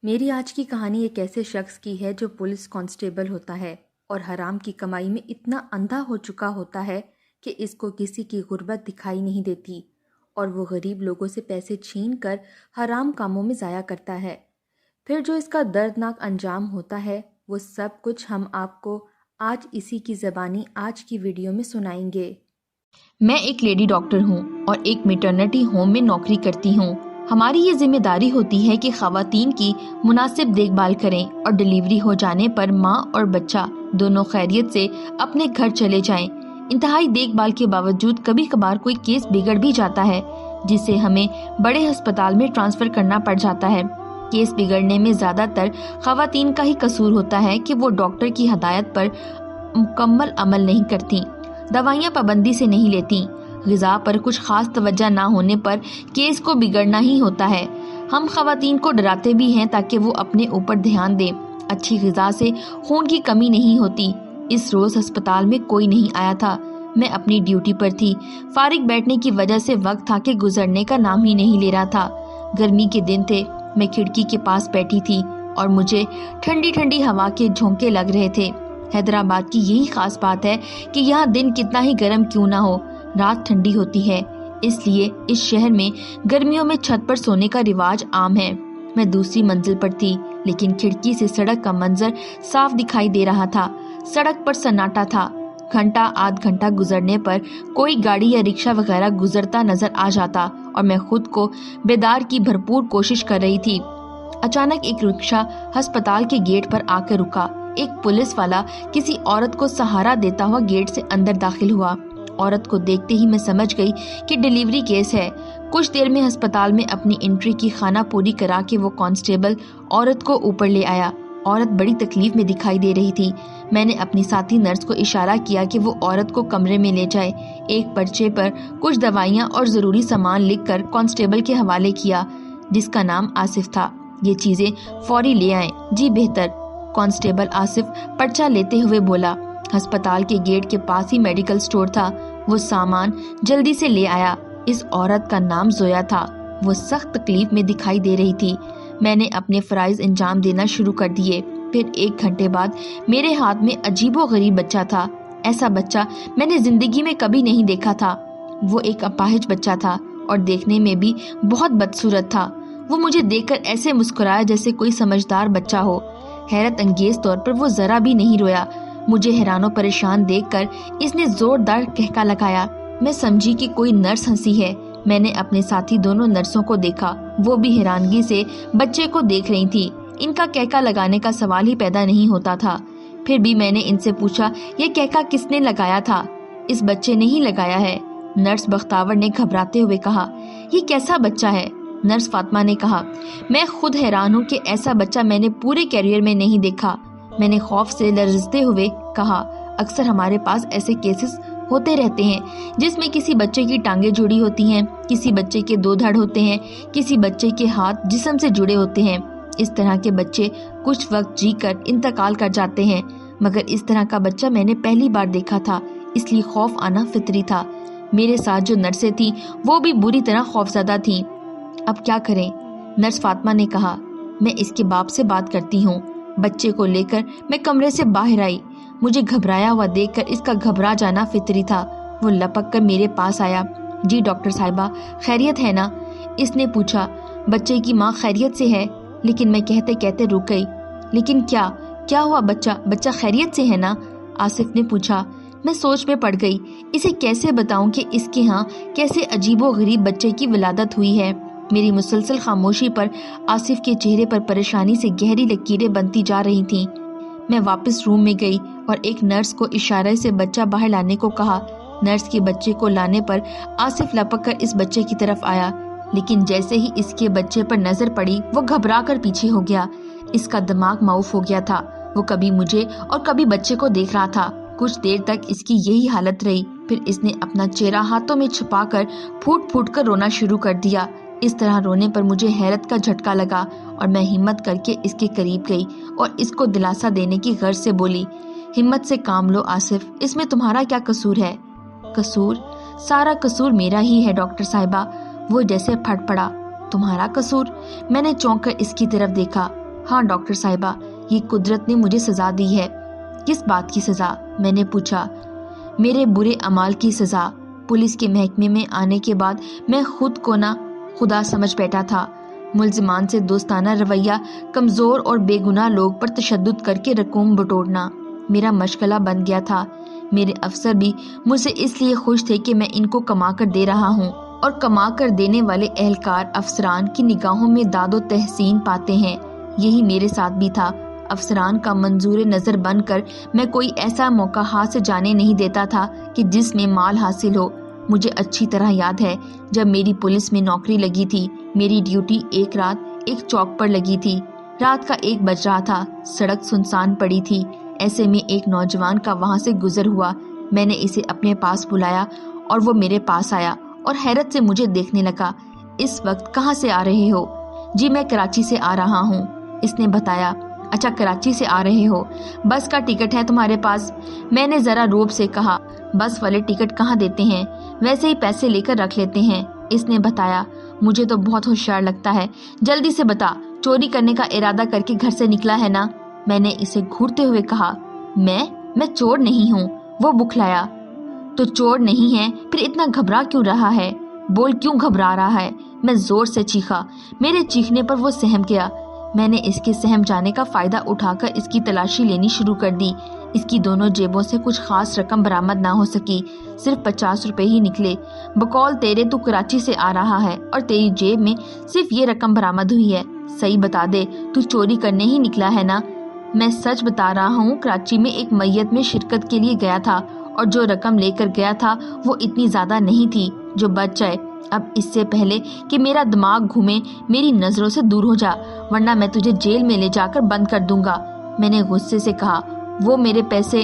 میری آج کی کہانی ایک ایسے شخص کی ہے جو پولیس کانسٹیبل ہوتا ہے اور حرام کی کمائی میں اتنا اندھا ہو چکا ہوتا ہے کہ اس کو کسی کی غربت دکھائی نہیں دیتی اور وہ غریب لوگوں سے پیسے چھین کر حرام کاموں میں ضائع کرتا ہے۔ پھر جو اس کا دردناک انجام ہوتا ہے وہ سب کچھ ہم آپ کو آج اسی کی زبانی آج کی ویڈیو میں سنائیں گے۔ میں ایک لیڈی ڈاکٹر ہوں اور ایک میٹرنٹی ہوم میں نوکری کرتی ہوں۔ ہماری یہ ذمہ داری ہوتی ہے کہ خواتین کی مناسب دیکھ بھال کریں اور ڈیلیوری ہو جانے پر ماں اور بچہ دونوں خیریت سے اپنے گھر چلے جائیں۔ انتہائی دیکھ بھال کے باوجود کبھی کبھار کوئی کیس بگڑ بھی جاتا ہے جسے ہمیں بڑے ہسپتال میں ٹرانسفر کرنا پڑ جاتا ہے۔ کیس بگڑنے میں زیادہ تر خواتین کا ہی قصور ہوتا ہے کہ وہ ڈاکٹر کی ہدایت پر مکمل عمل نہیں کرتی، دوائیاں پابندی سے نہیں لیتی، غذا پر کچھ خاص توجہ نہ ہونے پر کیس کو بگڑنا ہی ہوتا ہے۔ ہم خواتین کو ڈراتے بھی ہیں تاکہ وہ اپنے اوپر دھیان دیں۔ اچھی غذا سے خون کی کمی نہیں ہوتی۔ اس روز ہسپتال میں کوئی نہیں آیا تھا۔ میں اپنی ڈیوٹی پر تھی۔ فارغ بیٹھنے کی وجہ سے وقت تھا کہ گزرنے کا نام ہی نہیں لے رہا تھا۔ گرمی کے دن تھے، میں کھڑکی کے پاس بیٹھی تھی اور مجھے ٹھنڈی ٹھنڈی ہوا کے جھونکے لگ رہے تھے۔ حیدرآباد کی یہی خاص بات ہے کہ یہاں دن کتنا ہی گرم کیوں نہ ہو، رات ٹھنڈی ہوتی ہے، اس لیے اس شہر میں گرمیوں میں چھت پر سونے کا رواج عام ہے۔ میں دوسری منزل پر تھی لیکن کھڑکی سے سڑک کا منظر صاف دکھائی دے رہا تھا۔ سڑک پر سناٹا تھا۔ گھنٹہ آدھ گھنٹہ گزرنے پر کوئی گاڑی یا رکشہ وغیرہ گزرتا نظر آ جاتا اور میں خود کو بیدار کی بھرپور کوشش کر رہی تھی۔ اچانک ایک رکشہ ہسپتال کے گیٹ پر آ کر رکا۔ ایک پولیس والا کسی عورت کو سہارا دیتا ہوا گیٹ سے اندر داخل ہوا۔ عورت کو دیکھتے ہی میں سمجھ گئی کہ ڈیلیوری کیس ہے۔ کچھ دیر میں ہسپتال میں اپنی انٹری کی خانہ پوری کرا کے وہ کانسٹیبل عورت کو اوپر لے آیا۔ عورت بڑی تکلیف میں دکھائی دے رہی تھی۔ میں نے اپنی ساتھی نرس کو اشارہ کیا کہ وہ عورت کو کمرے میں لے جائے۔ ایک پرچے پر کچھ دوائیاں اور ضروری سامان لکھ کر کانسٹیبل کے حوالے کیا جس کا نام آصف تھا۔ یہ چیزیں فوری لے آئیں۔ جی بہتر، کانسٹیبل آصف پرچہ لیتے ہوئے بولا۔ ہسپتال کے گیٹ کے پاس ہی میڈیکل سٹور تھا۔ وہ سامان جلدی سے لے آیا۔ اس عورت کا نام زویا تھا۔ وہ سخت تکلیف میں دکھائی دے رہی تھی۔ میں نے اپنے فرائض انجام دینا شروع کر دیے۔ پھر 1 گھنٹے بعد میرے ہاتھ میں عجیب و غریب بچہ تھا۔ ایسا بچہ میں نے زندگی میں کبھی نہیں دیکھا تھا۔ وہ ایک اپاہج بچہ تھا اور دیکھنے میں بھی بہت بدصورت تھا۔ وہ مجھے دیکھ کر ایسے مسکرایا جیسے کوئی سمجھدار بچہ ہو۔ حیرت انگیز طور پر وہ ذرا بھی نہیں رویا۔ مجھے حیران و پریشان دیکھ کر اس نے زوردار کہکا لگایا۔ میں سمجھی کہ کوئی نرس ہنسی ہے۔ میں نے اپنے ساتھی دونوں نرسوں کو دیکھا، وہ بھی حیرانگی سے بچے کو دیکھ رہی تھی۔ ان کا کہکا لگانے کا سوال ہی پیدا نہیں ہوتا تھا۔ پھر بھی میں نے ان سے پوچھا، یہ کہکا کس نے لگایا تھا؟ اس بچے نے ہی لگایا ہے، نرس بختاور نے گھبراتے ہوئے کہا۔ یہ کیسا بچہ ہے؟ نرس فاطمہ نے کہا۔ میں خود حیران ہوں کہ ایسا بچہ میں نے پورے کیریئر میں نہیں دیکھا۔ میں نے خوف سے لرزتے ہوئے کہا، اکثر ہمارے پاس ایسے کیسز ہوتے رہتے ہیں جس میں کسی بچے کی ٹانگیں جڑی ہوتی ہیں، کسی بچے کے 2 دھڑ ہوتے ہیں، کسی بچے کے ہاتھ جسم سے جڑے ہوتے ہیں۔ اس طرح کے بچے کچھ وقت جی کر انتقال کر جاتے ہیں، مگر اس طرح کا بچہ میں نے پہلی بار دیکھا تھا، اس لیے خوف آنا فطری تھا۔ میرے ساتھ جو نرسیں تھیں وہ بھی بری طرح خوفزدہ تھیں۔ اب کیا کریں؟ نرس فاطمہ نے کہا، میں اس کے باپ سے بات کرتی ہوں۔ بچے کو لے کر میں کمرے سے باہر آئی۔ مجھے گھبرایا ہوا دیکھ کر اس کا گھبرا جانا فطری تھا۔ وہ لپک کر میرے پاس آیا۔ جی ڈاکٹر صاحبہ، خیریت ہے نا؟ اس نے پوچھا۔ بچے کی ماں خیریت سے ہے، لیکن میں کہتے کہتے رک گئی۔ لیکن کیا ہوا؟ بچہ خیریت سے ہے نا؟ آصف نے پوچھا۔ میں سوچ میں پڑ گئی، اسے کیسے بتاؤں کہ اس کے ہاں کیسے عجیب و غریب بچے کی ولادت ہوئی ہے۔ میری مسلسل خاموشی پر آصف کے چہرے پر پریشانی سے گہری لکیریں بنتی جا رہی تھیں۔ میں واپس روم میں گئی اور ایک نرس کو اشارے سے بچہ باہر لانے کو کہا۔ نرس کے بچے کو لانے پر آصف لپک کر اس بچے کی طرف آیا، لیکن جیسے ہی اس کے بچے پر نظر پڑی وہ گھبرا کر پیچھے ہو گیا۔ اس کا دماغ معوف ہو گیا تھا۔ وہ کبھی مجھے اور کبھی بچے کو دیکھ رہا تھا۔ کچھ دیر تک اس کی یہی حالت رہی، پھر اس نے اپنا چہرہ ہاتھوں میں چھپا کر پھوٹ پھوٹ کر رونا شروع کر دیا۔ اس طرح رونے پر مجھے حیرت کا جھٹکا لگا اور میں ہمت کر کے اس کے قریب گئی اور اس کو دلاسا دینے کی غرض سے بولی، ہمت سے کام لو آصف، اس میں تمہارا کیا قصور ہے؟ قصور؟ سارا قصور میرا ہی ہے ڈاکٹر صاحبہ۔ وہ جیسے پھٹ پڑا۔ تمہارا قصور؟ میں نے چونک کر اس کی طرف دیکھا۔ ہاں ڈاکٹر صاحبہ، یہ قدرت نے مجھے سزا دی ہے۔ کس بات کی سزا؟ میں نے پوچھا۔ میرے برے اعمال کی سزا۔ پولیس کے محکمے میں آنے کے بعد میں خود کو نہ خدا سمجھ بیٹھا تھا۔ ملزمان سے دوستانہ رویہ، کمزور اور بے گناہ لوگ پر تشدد کر کے رقوم بٹورنا میرا مشغلہ بن گیا تھا۔ میرے افسر بھی مجھ سے اس لیے خوش تھے کہ میں ان کو کما کر دے رہا ہوں، اور کما کر دینے والے اہلکار افسران کی نگاہوں میں داد و تحسین پاتے ہیں۔ یہی میرے ساتھ بھی تھا۔ افسران کا منظور نظر بن کر میں کوئی ایسا موقع ہاتھ سے جانے نہیں دیتا تھا کہ جس میں مال حاصل ہو۔ مجھے اچھی طرح یاد ہے جب میری پولیس میں نوکری لگی تھی، میری ڈیوٹی ایک رات ایک چوک پر لگی تھی۔ رات کا 1 بج رہا تھا، سڑک سنسان پڑی تھی۔ ایسے میں ایک نوجوان کا وہاں سے گزر ہوا۔ میں نے اسے اپنے پاس بلایا اور وہ میرے پاس آیا اور حیرت سے مجھے دیکھنے لگا۔ اس وقت کہاں سے آ رہے ہو؟ جی میں کراچی سے آ رہا ہوں، اس نے بتایا۔ اچھا کراچی سے آ رہے ہو، بس کا ٹکٹ ہے تمہارے پاس؟ میں نے ذرا روب سے کہا۔ بس والے ٹکٹ کہاں دیتے ہیں، ویسے ہی پیسے لے کر رکھ لیتے ہیں، اس نے بتایا۔ مجھے تو بہت ہوشیار لگتا ہے، جلدی سے بتا، چوری کرنے کا ارادہ کر کے گھر سے نکلا ہے نا؟ میں نے اسے گھورتے ہوئے کہا۔ میں چور نہیں ہوں، وہ بکھلایا۔ تو چور نہیں ہے پھر اتنا گھبرا کیوں رہا ہے؟ بول کیوں گھبرا رہا ہے؟ میں زور سے چیخا۔ میرے چیخنے پر وہ سہم گیا۔ میں نے اس کے سہم جانے کا فائدہ اٹھا کر اس کی تلاشی لینی شروع کر دی۔ اس کی دونوں جیبوں سے کچھ خاص رقم برآمد نہ ہو سکی، صرف 50 روپے ہی نکلے۔ بقول تیرے تو کراچی سے آ رہا ہے اور تیری جیب میں صرف یہ رقم برآمد ہوئی ہے، صحیح بتا دے، تو چوری کرنے ہی نکلا ہے نا؟ میں سچ بتا رہا ہوں، کراچی میں ایک میت میں شرکت کے لیے گیا تھا اور جو رقم لے کر گیا تھا وہ اتنی زیادہ نہیں تھی جو بچ جائے۔ اب اس سے پہلے کہ میرا دماغ گھومے میری نظروں سے دور ہو جا، ورنہ میں تجھے جیل میں لے جا کر بند کر دوں گا، میں نے غصے سے کہا۔ وہ میرے پیسے؟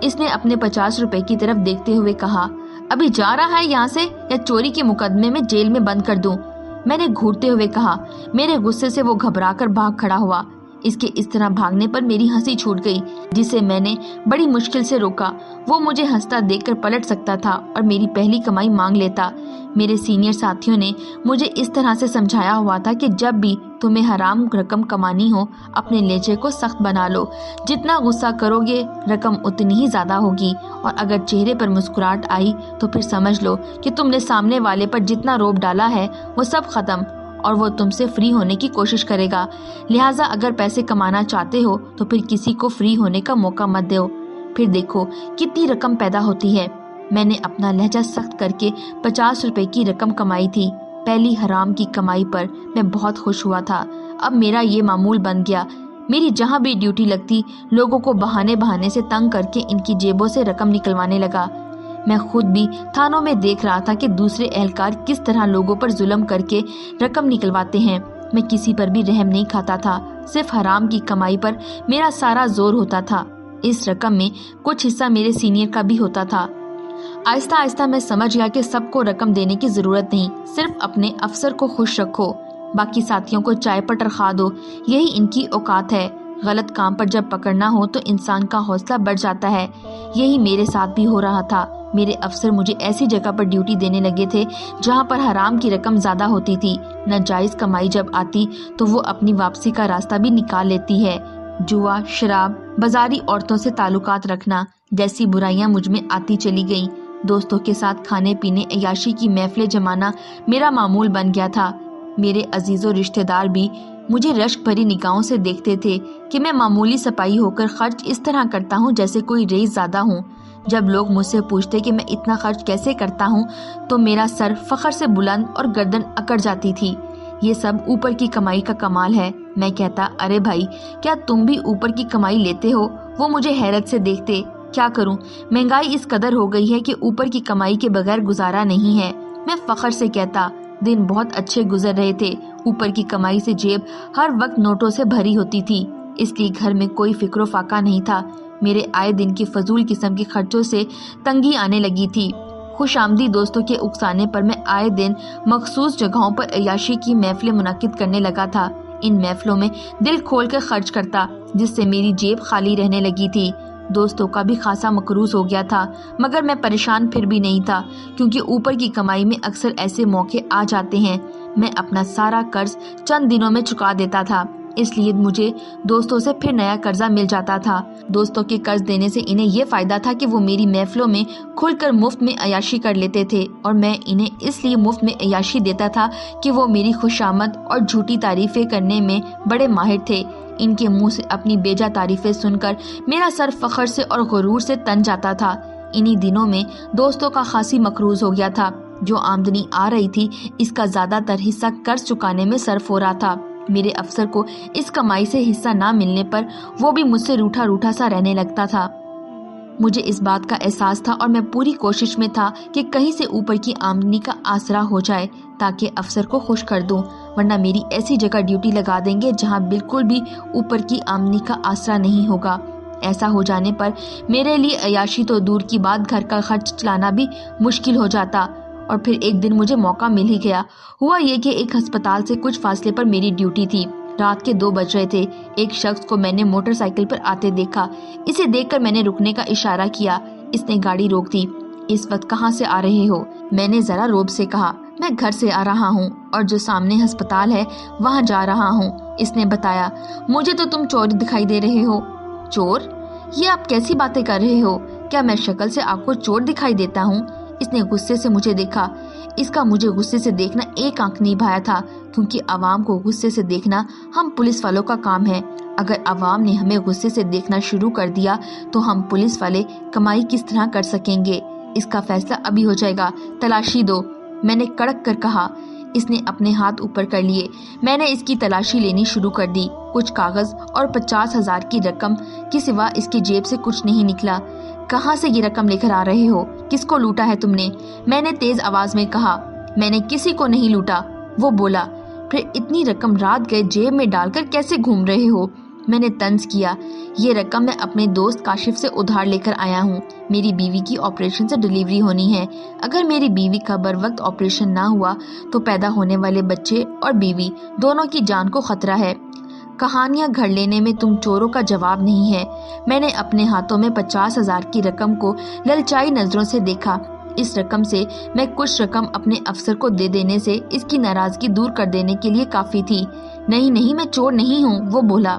اس نے اپنے 50 روپے کی طرف دیکھتے ہوئے کہا۔ ابھی جا رہا ہے یہاں سے یا چوری کے مقدمے میں جیل میں بند کر دوں، میں نے گھورتے ہوئے کہا۔ میرے غصے سے وہ گھبرا کر بھاگ کھڑا ہوا۔ اس کے اس طرح بھاگنے پر میری ہنسی چھوٹ گئی، جسے میں نے بڑی مشکل سے روکا۔ وہ مجھے ہنستا دیکھ کر پلٹ سکتا تھا اور میری پہلی کمائی مانگ لیتا۔ میرے سینئر ساتھیوں نے مجھے اس طرح سے سمجھایا ہوا تھا کہ جب بھی تمہیں حرام رقم کمانی ہو، اپنے لہجے کو سخت بنا لو، جتنا غصہ کرو گے رقم اتنی ہی زیادہ ہوگی، اور اگر چہرے پر مسکراہٹ آئی تو پھر سمجھ لو کہ تم نے سامنے والے پر جتنا روب ڈالا ہے وہ سب ختم، اور وہ تم سے فری ہونے کی کوشش کرے گا۔ لہٰذا اگر پیسے کمانا چاہتے ہو تو پھر کسی کو فری ہونے کا موقع مت دو، پھر دیکھو کتنی رقم پیدا ہوتی ہے۔ میں نے اپنا لہجہ سخت کر کے 50 روپے کی رقم کمائی تھی۔ پہلی حرام کی کمائی پر میں بہت خوش ہوا تھا۔ اب میرا یہ معمول بن گیا، میری جہاں بھی ڈیوٹی لگتی لوگوں کو بہانے سے تنگ کر کے ان کی جیبوں سے رقم نکلوانے لگا۔ میں خود بھی تھانوں میں دیکھ رہا تھا کہ دوسرے اہلکار کس طرح لوگوں پر ظلم کر کے رقم نکلواتے ہیں۔ میں کسی پر بھی رحم نہیں کھاتا تھا، صرف حرام کی کمائی پر میرا سارا زور ہوتا تھا۔ اس رقم میں کچھ حصہ میرے سینئر کا بھی ہوتا تھا۔ آہستہ آہستہ میں سمجھ گیا کہ سب کو رقم دینے کی ضرورت نہیں، صرف اپنے افسر کو خوش رکھو، باقی ساتھیوں کو چائے پر ٹرخا دو، یہی ان کی اوقات ہے۔ غلط کام پر جب پکڑنا ہو تو انسان کا حوصلہ بڑھ جاتا ہے۔ یہی میرے ساتھ بھی ہو رہا تھا۔ میرے افسر مجھے ایسی جگہ پر ڈیوٹی دینے لگے تھے جہاں پر حرام کی رقم زیادہ ہوتی تھی۔ ناجائز کمائی جب آتی تو وہ اپنی واپسی کا راستہ بھی نکال لیتی ہے۔ جوا، شراب، بازاری عورتوں سے تعلقات رکھنا جیسی برائیاں مجھ میں آتی چلی گئیں۔ دوستوں کے ساتھ کھانے پینے، عیاشی کی محفلیں جمانا میرا معمول بن گیا تھا۔ میرے عزیز و رشتہ دار بھی مجھے رشک بھری نگاہوں سے دیکھتے تھے کہ میں معمولی سپاہی ہو کر خرچ اس طرح کرتا ہوں جیسے کوئی رئیس زادہ ہوں۔ جب لوگ مجھ سے پوچھتے کہ میں اتنا خرچ کیسے کرتا ہوں تو میرا سر فخر سے بلند اور گردن اکڑ جاتی تھی۔ یہ سب اوپر کی کمائی کا کمال ہے، میں کہتا۔ ارے بھائی، کیا تم بھی اوپر کی کمائی لیتے ہو؟ وہ مجھے حیرت سے دیکھتے۔ کیا کروں، مہنگائی اس قدر ہو گئی ہے کہ اوپر کی کمائی کے بغیر گزارا نہیں ہے، میں فخر سے کہتا۔ دن بہت اچھے گزر رہے تھے۔ اوپر کی کمائی سے جیب ہر وقت نوٹوں سے بھری ہوتی تھی، اس لیے گھر میں کوئی فکر و فاقہ نہیں تھا۔ میرے آئے دن کی فضول قسم کے خرچوں سے تنگی آنے لگی تھی۔ خوش آمدی دوستوں کے اکسانے پر میں آئے دن مخصوص جگہوں پر عیاشی کی محفلیں منعقد کرنے لگا تھا۔ ان محفلوں میں دل کھول کر خرچ کرتا، جس سے میری جیب خالی رہنے لگی تھی۔ دوستوں کا بھی خاصا مقروض ہو گیا تھا، مگر میں پریشان پھر بھی نہیں تھا، کیونکہ اوپر کی کمائی میں اکثر ایسے موقع آ جاتے ہیں۔ میں اپنا سارا قرض چند دنوں میں چکا دیتا تھا۔ اس لیے مجھے دوستوں سے پھر نیا قرضہ مل جاتا تھا۔ دوستوں کے قرض دینے سے انہیں یہ فائدہ تھا کہ وہ میری محفلوں میں کھل کر مفت میں عیاشی کر لیتے تھے، اور میں انہیں اس لیے مفت میں عیاشی دیتا تھا کہ وہ میری خوشامد اور جھوٹی تعریفیں کرنے میں بڑے ماہر تھے۔ ان کے منہ سے اپنی بیجا تعریفیں سن کر میرا سر فخر سے اور غرور سے تن جاتا تھا۔ انہی دنوں میں دوستوں کا خاصی مقروض ہو گیا تھا۔ جو آمدنی آ رہی تھی اس کا زیادہ تر حصہ قرض چکانے میں صرف ہو رہا تھا۔ میرے افسر کو اس کمائی سے حصہ نہ ملنے پر وہ بھی مجھ سے روٹھا روٹھا سا رہنے لگتا تھا۔ مجھے اس بات کا احساس تھا اور میں پوری کوشش میں تھا کہ کہیں سے اوپر کی آمدنی کا آسرا ہو جائے تاکہ افسر کو خوش کر دوں، ورنہ میری ایسی جگہ ڈیوٹی لگا دیں گے جہاں بالکل بھی اوپر کی آمدنی کا آسرا نہیں ہوگا۔ ایسا ہو جانے پر میرے لیے عیاشی تو دور کی بات، گھر کا خرچ چلانا بھی مشکل ہو جاتا۔ اور پھر ایک دن مجھے موقع مل ہی گیا۔ ہوا یہ کہ ایک ہسپتال سے کچھ فاصلے پر میری ڈیوٹی تھی۔ رات کے 2 بج رہے تھے۔ ایک شخص کو میں نے موٹر سائیکل پر آتے دیکھا۔ اسے دیکھ کر میں نے رکنے کا اشارہ کیا۔ اس نے گاڑی روک دی۔ اس وقت کہاں سے آ رہے ہو؟ میں نے ذرا روب سے کہا۔ میں گھر سے آ رہا ہوں اور جو سامنے ہسپتال ہے وہاں جا رہا ہوں۔ اس نے بتایا۔ مجھے تو تم چور دکھائی دے رہے ہو۔ چور؟ یہ آپ کیسی باتیں کر رہے ہو؟ کیا میں شکل سے آپ کو چور دکھائی دیتا ہوں؟ اس نے غصے سے مجھے دیکھا۔ اس کا مجھے غصے سے دیکھنا ایک آنکھ نہیں بھایا تھا، کیونکہ عوام کو غصے سے دیکھنا ہم پولیس والوں کا کام ہے۔ اگر عوام نے ہمیں غصے سے دیکھنا شروع کر دیا تو ہم پولیس والے کمائی کس طرح کر سکیں گے؟ اس کا فیصلہ ابھی ہو جائے گا۔ تلاشی دو، میں نے کڑک کر کہا۔ اس نے اپنے ہاتھ اوپر کر لیے۔ میں نے اس کی تلاشی لینی شروع کر دی۔ کچھ کاغذ اور 50,000 کی رقم کے سوا اس کی جیب سے کچھ نہیں نکلا۔ کہاں سے یہ رقم لے کر آ رہے ہو؟ کس کو لوٹا ہے تم نے؟ میں نے تیز آواز میں کہا۔ میں نے کسی کو نہیں لوٹا، وہ بولا۔ پھر اتنی رقم رات گئے جیب میں ڈال کر کیسے گھوم رہے ہو؟ میں نے طنز کیا۔ یہ رقم میں اپنے دوست کاشف سے ادھار لے کر آیا ہوں۔ میری بیوی کی آپریشن سے ڈلیوری ہونی ہے۔ اگر میری بیوی کا بر وقت آپریشن نہ ہوا تو پیدا ہونے والے بچے اور بیوی دونوں کی جان کو خطرہ ہے۔ کہانیاں گھڑ لینے میں تم چوروں کا جواب نہیں ہے۔ میں نے اپنے ہاتھوں میں 50,000 کی رقم کو للچائی نظروں سے دیکھا۔ اس رقم سے میں کچھ رقم اپنے افسر کو دے دینے سے اس کی ناراضگی دور کر دینے کے لیے کافی تھی۔ نہیں میں چور نہیں ہوں، وہ بولا۔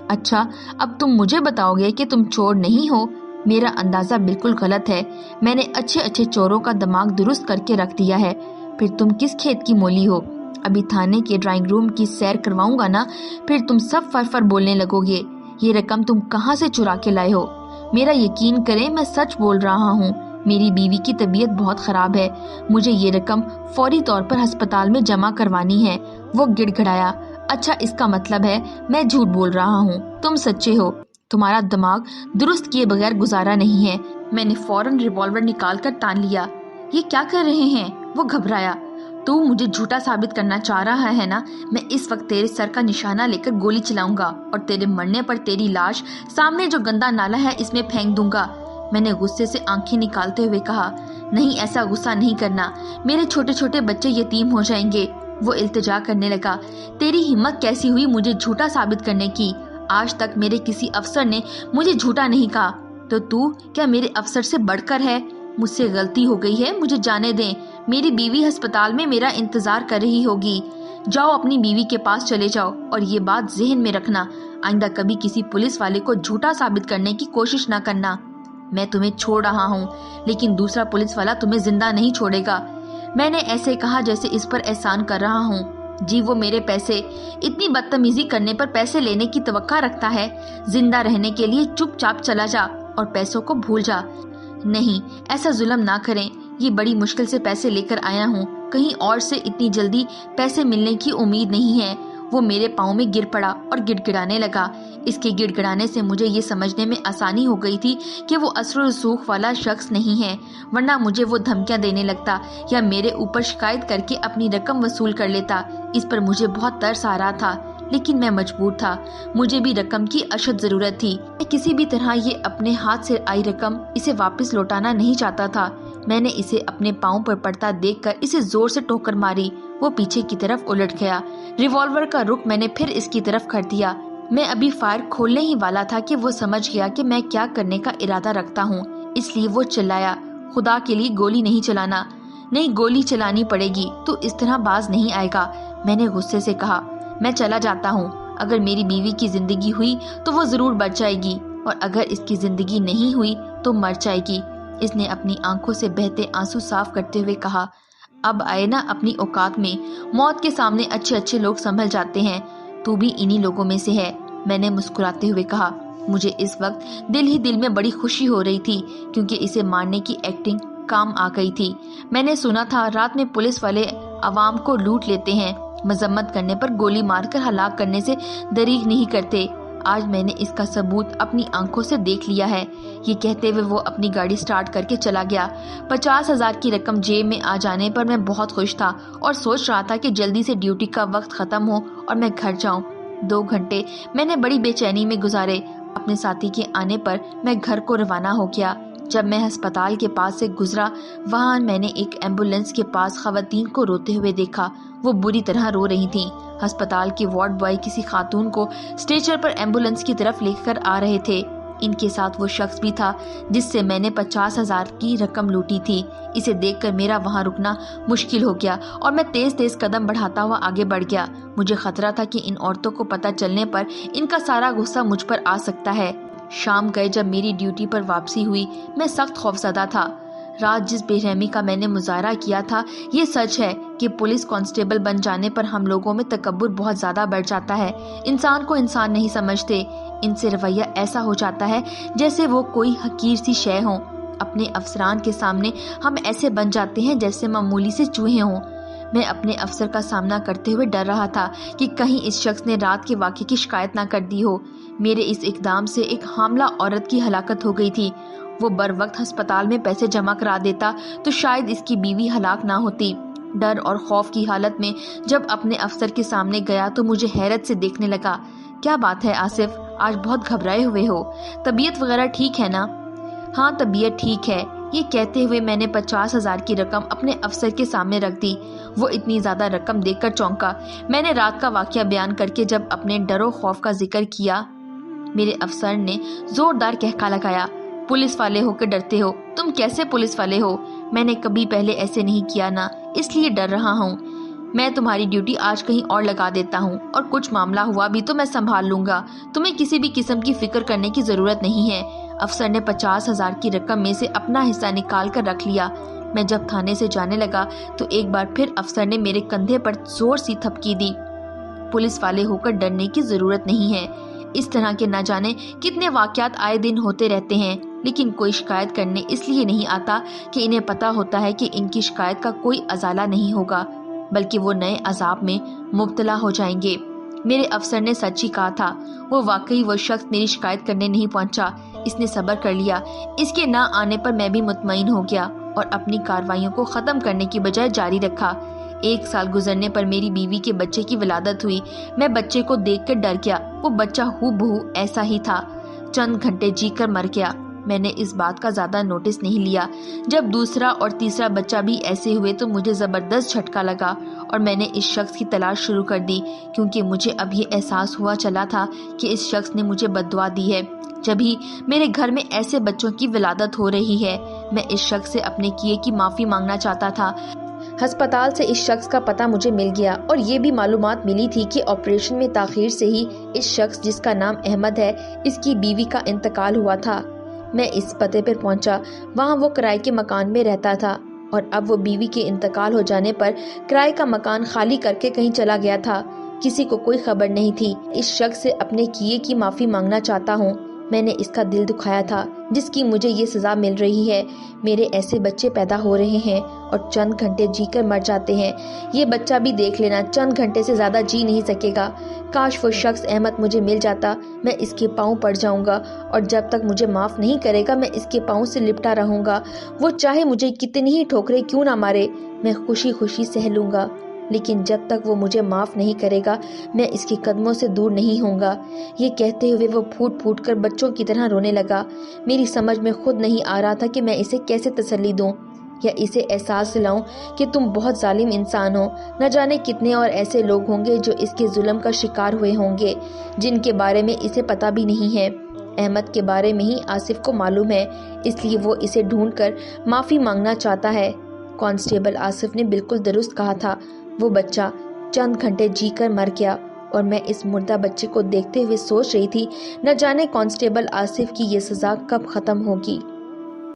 اچھا، اب تم مجھے بتاؤ گے کہ تم چور نہیں ہو؟ میرا اندازہ بالکل غلط ہے۔ میں نے اچھے چوروں کا دماغ درست کر کے رکھ دیا ہے۔ پھر تم کس کھیت کی مولی ہو؟ ابھی تھانے کے ڈرائنگ روم کی سیر کرواؤں گا نا، پھر تم سب فر بولنے لگو گے۔ یہ رقم تم کہاں سے چرا کے لائے ہو؟ میرا یقین کریں، میں سچ بول رہا ہوں۔ میری بیوی کی طبیعت بہت خراب ہے۔ مجھے یہ رقم فوری طور پر ہسپتال میں جمع کروانی ہے۔ وہ گڑ گڑایا۔ اچھا، اس کا مطلب ہے میں جھوٹ بول رہا ہوں، تم سچے ہو۔ تمہارا دماغ درست کیے بغیر گزارا نہیں ہے۔ میں نے فوراً ریوالور نکال کر تان لیا۔ یہ کیا کر رہے ہیں؟ وہ گھبرایا۔ تو مجھے جھوٹا ثابت کرنا چاہ رہا ہے نا؟ میں اس وقت تیرے سر کا نشانہ لے کر گولی چلاؤں گا اور تیرے مرنے پر تیری لاش سامنے جو گندا نالا ہے اس میں پھینک دوں گا۔ میں نے غصے سے آنکھیں نکالتے ہوئے کہا۔ نہیں، ایسا غصہ نہیں کرنا، میرے چھوٹے بچے یتیم ہو جائیں گے۔ وہ التجا کرنے لگا۔ تیری ہمت کیسی ہوئی مجھے جھوٹا ثابت کرنے کی؟ آج تک میرے کسی افسر نے مجھے جھوٹا نہیں کہا، تو کیا میرے افسر سے بڑھ کر ہے؟ مجھ سے غلطی ہو گئی ہے، مجھے جانے دیں۔ میری بیوی ہسپتال میں میرا انتظار کر رہی ہوگی۔ جاؤ، اپنی بیوی کے پاس چلے جاؤ، اور یہ بات ذہن میں رکھنا، آئندہ کبھی کسی پولیس والے کو جھوٹا ثابت کرنے کی کوشش نہ کرنا۔ میں تمہیں چھوڑ رہا ہوں، لیکن دوسرا پولیس والا تمہیں زندہ نہیں چھوڑے گا۔ میں نے ایسے کہا جیسے اس پر احسان کر رہا ہوں۔ جی، وہ میرے پیسے، اتنی بدتمیزی کرنے پر پیسے لینے کی توقع رکھتا ہے؟ زندہ رہنے کے لیے چپ چاپ چلا جا اور پیسوں کو بھول جا۔ نہیں، ایسا ظلم نہ کریں، یہ بڑی مشکل سے پیسے لے کر آیا ہوں، کہیں اور سے اتنی جلدی پیسے ملنے کی امید نہیں ہے۔ وہ میرے پاؤں میں گر پڑا اور گڑ گڑانے لگا۔ اس کے گڑ گڑانے سے مجھے یہ سمجھنے میں آسانی ہو گئی تھی کہ وہ اثر و رسوخ والا شخص نہیں ہے، ورنہ مجھے وہ دھمکیاں دینے لگتا یا میرے اوپر شکایت کر کے اپنی رقم وصول کر لیتا۔ اس پر مجھے بہت ترس آ رہا تھا، لیکن میں مجبور تھا، مجھے بھی رقم کی اشد ضرورت تھی۔ میں کسی بھی طرح یہ اپنے ہاتھ سے آئی رقم اسے واپس لوٹانا نہیں چاہتا تھا۔ میں نے اسے اپنے پاؤں پر پڑتا دیکھ کر اسے زور سے ٹوکر ماری۔ وہ پیچھے کی طرف الٹ گیا۔ ریوالور کا رخ میں نے پھر اس کی طرف کر دیا۔ میں ابھی فائر کھولنے ہی والا تھا کہ وہ سمجھ گیا کہ میں کیا کرنے کا ارادہ رکھتا ہوں، اس لیے وہ چلایا، خدا کے لیے گولی نہیں چلانا۔ نہیں، گولی چلانی پڑے گی، تو اس طرح باز نہیں آئے گا۔ میں نے غصے سے کہا۔ میں چلا جاتا ہوں، اگر میری بیوی کی زندگی ہوئی تو وہ ضرور بچ جائے گی، اور اگر اس کی زندگی نہیں ہوئی تو مر جائے گی۔ اس نے اپنی آنکھوں سے بہتے آنسو صاف کرتے ہوئے کہا، اب آئے نا اپنی اوقات میں، موت کے سامنے اچھے اچھے لوگ سنبھل جاتے ہیں، تو بھی انہی لوگوں میں سے ہے۔ میں نے مسکراتے ہوئے کہا۔ مجھے اس وقت دل ہی دل میں بڑی خوشی ہو رہی تھی، کیونکہ اسے مارنے کی ایکٹنگ کام آ گئی تھی۔ میں نے سنا تھا رات میں پولیس والے عوام کو لوٹ لیتے ہیں، مذمت کرنے پر گولی مار کر ہلاک کرنے سے دریغ نہیں کرتے۔ آج میں نے اس کا ثبوت اپنی آنکھوں سے دیکھ لیا ہے۔ یہ کہتے ہوئے وہ اپنی گاڑی سٹارٹ کر کے چلا گیا۔ 50,000 کی رقم جیب میں آ جانے پر میں بہت خوش تھا اور سوچ رہا تھا کہ جلدی سے ڈیوٹی کا وقت ختم ہو اور میں گھر جاؤں۔ 2 گھنٹے میں نے بڑی بے چینی میں گزارے۔ اپنے ساتھی کے آنے پر میں گھر کو روانہ ہو گیا۔ جب میں ہسپتال کے پاس سے گزرا، وہاں میں نے ایک ایمبولینس کے پاس خواتین کو روتے ہوئے دیکھا۔ وہ بری طرح رو رہی تھیں۔ ہسپتال کے وارڈ بوائے کسی خاتون کو اسٹریچر پر ایمبولینس کی طرف لے کر آ رہے تھے۔ ان کے ساتھ وہ شخص بھی تھا جس سے میں نے 50,000 کی رقم لوٹی تھی۔ اسے دیکھ کر میرا وہاں رکنا مشکل ہو گیا اور میں تیز تیز قدم بڑھاتا ہوا آگے بڑھ گیا۔ مجھے خطرہ تھا کہ ان عورتوں کو پتہ چلنے پر ان کا سارا غصہ مجھ پر آ سکتا ہے۔ شام گئے جب میری ڈیوٹی پر واپسی ہوئی، میں سخت خوفزدہ تھا۔ رات جس بے رحمی کا میں نے مظاہرہ کیا تھا، یہ سچ ہے کہ پولیس کانسٹیبل بن جانے پر ہم لوگوں میں تکبر بہت زیادہ بڑھ جاتا ہے۔ انسان کو انسان نہیں سمجھتے۔ ان سے رویہ ایسا ہو جاتا ہے جیسے وہ کوئی حقیر سی شے ہوں۔ اپنے افسران کے سامنے ہم ایسے بن جاتے ہیں جیسے معمولی سے چوہے ہوں۔ میں اپنے افسر کا سامنا کرتے ہوئے ڈر رہا تھا کہ کہیں اس شخص نے رات کے واقعے کی شکایت نہ کر دی ہو۔ میرے اس اقدام سے ایک حاملہ عورت کی ہلاکت ہو گئی تھی۔ وہ بر وقت ہسپتال میں پیسے جمع کرا دیتا تو شاید اس کی بیوی ہلاک نہ ہوتی۔ ڈر اور خوف کی حالت میں جب اپنے افسر کے سامنے گیا تو مجھے حیرت سے دیکھنے لگا۔ کیا بات ہے آصف، آج بہت گھبرائے ہوئے ہو؟ طبیعت وغیرہ ٹھیک ہے نا؟ ہاں طبیعت ٹھیک ہے۔ یہ کہتے ہوئے میں نے 50,000 کی رقم اپنے افسر کے سامنے رکھ دی۔ وہ اتنی زیادہ رقم دیکھ کر چونکا۔ میں نے رات کا واقعہ بیان کر کے جب اپنے ڈر و خوف کا ذکر کیا، میرے افسر نے زوردار کہکا لگایا، پولیس والے ہو کے ڈرتے ہو؟ تم کیسے پولیس والے ہو؟ میں نے کبھی پہلے ایسے نہیں کیا نا، اس لیے ڈر رہا ہوں۔ میں تمہاری ڈیوٹی آج کہیں اور لگا دیتا ہوں، اور کچھ معاملہ ہوا بھی تو میں سنبھال لوں گا۔ تمہیں کسی بھی قسم کی فکر کرنے کی ضرورت نہیں ہے۔ افسر نے 50,000 کی رقم میں سے اپنا حصہ نکال کر رکھ لیا۔ میں جب تھانے سے جانے لگا تو ایک بار پھر افسر نے میرے کندھے پر زور سی تھپکی دی۔ پولیس والے ہو کر ڈرنے کی ضرورت نہیں ہے۔ اس طرح کے نہ جانے کتنے واقعات آئے دن ہوتے رہتے ہیں، لیکن کوئی شکایت کرنے اس لیے نہیں آتا کہ انہیں پتا ہوتا ہے کہ ان کی شکایت کا کوئی ازالہ نہیں ہوگا، بلکہ وہ نئے عذاب میں مبتلا ہو جائیں گے۔ میرے افسر نے سچ ہی کہا تھا۔ وہ واقعی وہ شخص میری شکایت کرنے نہیں پہنچا۔ اس نے صبر کر لیا۔ اس کے نہ آنے پر میں بھی مطمئن ہو گیا اور اپنی کارروائیوں کو ختم کرنے کی بجائے جاری رکھا۔ 1 سال گزرنے پر میری بیوی کے بچے کی ولادت ہوئی۔ میں بچے کو دیکھ کر ڈر گیا۔ وہ بچہ ہو بہو ایسا ہی تھا، چند گھنٹے جی کر مر گیا۔ میں نے اس بات کا زیادہ نوٹس نہیں لیا۔ جب دوسرا اور تیسرا بچہ بھی ایسے ہوئے تو مجھے زبردست جھٹکا لگا اور میں نے اس شخص کی تلاش شروع کر دی، کیونکہ مجھے اب یہ احساس ہوا چلا تھا کہ اس شخص نے مجھے بد دعا دی ہے۔ جبھی میرے گھر میں ایسے بچوں کی ولادت ہو رہی ہے، میں اس شخص سے اپنے کیے کی معافی مانگنا چاہتا تھا۔ ہسپتال سے اس شخص کا پتہ مجھے مل گیا اور یہ بھی معلومات ملی تھی کہ آپریشن میں تاخیر سے ہی اس شخص جس کا نام احمد ہے، اس کی بیوی کا انتقال ہوا تھا۔ میں اس پتے پر پہنچا۔ وہاں وہ کرائے کے مکان میں رہتا تھا اور اب وہ بیوی کے انتقال ہو جانے پر کرائے کا مکان خالی کر کے کہیں چلا گیا تھا۔ کسی کو کوئی خبر نہیں تھی۔ اس شخص سے اپنے کیے کی معافی مانگنا چاہتا ہوں۔ میں نے اس کا دل دکھایا تھا جس کی مجھے یہ سزا مل رہی ہے۔ میرے ایسے بچے پیدا ہو رہے ہیں اور چند گھنٹے جی کر مر جاتے ہیں۔ یہ بچہ بھی دیکھ لینا، چند گھنٹے سے زیادہ جی نہیں سکے گا۔ کاش وہ شخص احمد مجھے مل جاتا۔ میں اس کے پاؤں پڑ جاؤں گا اور جب تک مجھے معاف نہیں کرے گا میں اس کے پاؤں سے لپٹا رہوں گا۔ وہ چاہے مجھے کتنی ہی ٹھوکریں کیوں نہ مارے، میں خوشی خوشی سہ لوں گا، لیکن جب تک وہ مجھے معاف نہیں کرے گا میں اس کے قدموں سے دور نہیں ہوں گا۔ یہ کہتے ہوئے وہ پھوٹ پھوٹ کر بچوں کی طرح رونے لگا۔ میری سمجھ میں خود نہیں آ رہا تھا کہ میں اسے کیسے تسلی دوں یا اسے احساس دلاؤں کہ تم بہت ظالم انسان ہو۔ نہ جانے کتنے اور ایسے لوگ ہوں گے جو اس کے ظلم کا شکار ہوئے ہوں گے، جن کے بارے میں اسے پتہ بھی نہیں ہے۔ احمد کے بارے میں ہی آصف کو معلوم ہے، اس لیے وہ اسے ڈھونڈ کر معافی مانگنا چاہتا ہے۔ کانسٹیبل آصف نے بالکل درست کہا تھا۔ وہ بچہ چند گھنٹے جی کر مر گیا اور میں اس مردہ بچے کو دیکھتے ہوئے سوچ رہی تھی نہ جانے کانسٹیبل آصف کی یہ سزا کب ختم ہوگی۔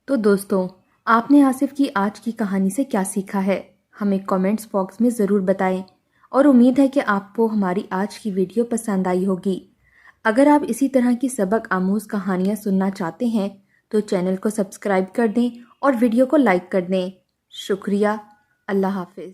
تو دوستوں، آپ نے آصف کی آج کی کہانی سے کیا سیکھا ہے؟ ہمیں کامنٹس باکس میں ضرور بتائیں، اور امید ہے کہ آپ کو ہماری آج کی ویڈیو پسند آئی ہوگی۔ اگر آپ اسی طرح کی سبق آموز کہانیاں سننا چاہتے ہیں تو چینل کو سبسکرائب کر دیں اور ویڈیو کو لائک کر دیں۔ شکریہ۔ اللہ حافظ۔